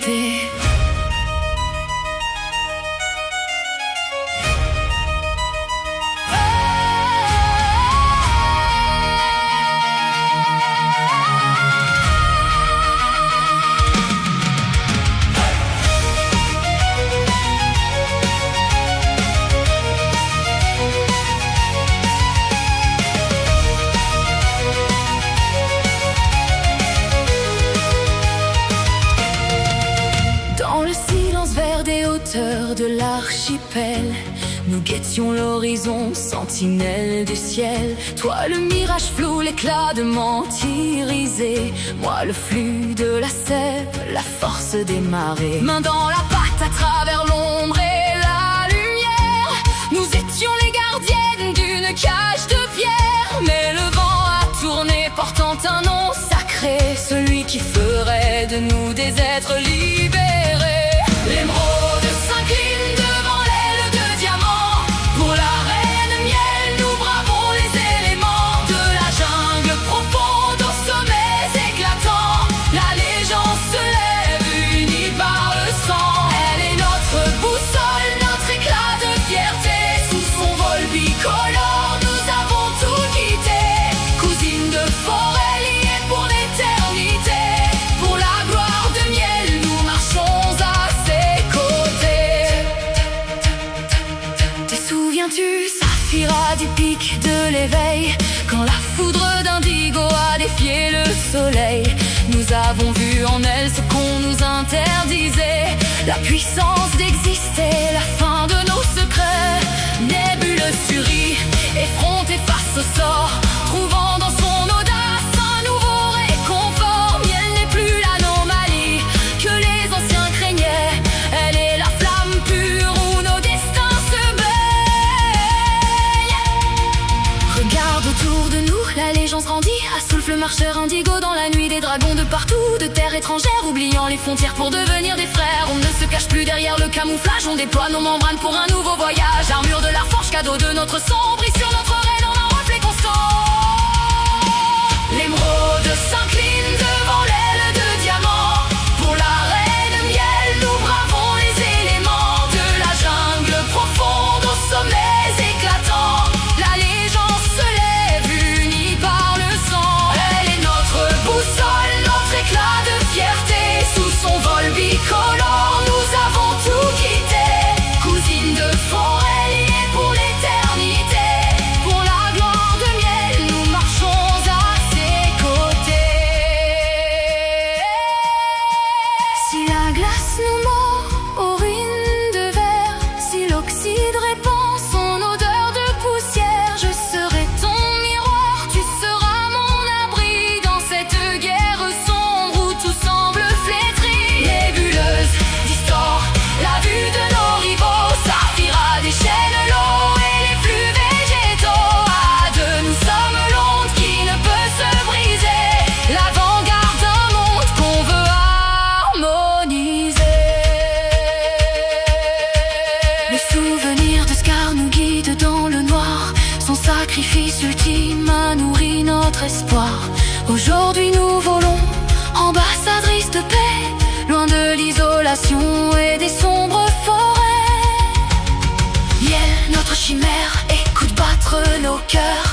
fierté. De l'archipel, nous guettions l'horizon, sentinelle du ciel. Toi le mirage flou, l'éclat de mentir-isé, moi le flux de la sève, la force des marées. Main dans la pâte à travers l'ombre et la lumière, nous étions les gardiennes d'une cage de pierre. Mais le vent a tourné portant un nom sacré, celui qui ferait de nous des êtres libérés. L'émeraude s'incline devant l'aile de diamant. Pour la reine miel, nous bravons les éléments. De la jungle profonde aux sommets éclatants, l'allégeance se lève unie par le sang. Elle est notre boussole, notre éclat de fierté. Sous son vol bicolore, nous avons tout quitté. Cousine de forêt liée pour l'éternité. Pour la gloire de miel, nous marchons à ses côtés. Te souviens-tu, Saphira, du pic de l'éveil, quand la foudre d'indigo a défié le soleil? Nous avons vu en elle ce qu'on nous interdisait, la puissance d'exister, la fin de nos secrets. Nébuleuse furie, effrontée face au sort, trouvant dans son audace un nouveau réconfort. Miel n'est plus l'anomalie que les anciens craignaient, elle est la flamme pure où nos destins se baignent. Regarde autour de nous, l'allégeance grandit, à souffle marcheur indigo dans la nuit. Des dragons de partout, de terres étrangères, oubliant les frontières pour devenir des frères. On ne se cache plus derrière le camouflage, on déploie nos membranes pour un nouveau voyage. Armure de la forge, cadeau de notre sang, brille sur notre raid en un reflet constant. L'émeraude s'incline devant l'aile de diamant. Pour la reine miel, nous bravons les éléments. De la jungle profonde aux sommets éclatants, l'allégeance se lève unie par le sang. Elle est notre boussole, notre éclat de fierté. Sous son vol bicolore, nous avons tout quitté. Cousine de forêt liée pour l'éternité. Pour la gloire de miel, nous marchons à ses côtés. Si la glace nous mord aux ruines de verre, si l'oxyde répand son odeur de poussière, je serai ton miroir, tu seras mon abri dans cette guerre sombre où tout semble flétri. Nébuleuse distord la vue de nos rivaux, Saphira déchaîne l'eau et les flux végétaux. À deux nous sommes l'onde qui ne peut se briser, l'avant-garde d'un monde qu'on veut harmoniser. Le souvenir de Scar nous guide dans le noir, son sacrifice ultime a nourri notre espoir. Aujourd'hui nous volons, ambassadrice de paix, loin de l'isolation et des sombres forêts. Miel, notre chimère, écoute battre nos cœurs.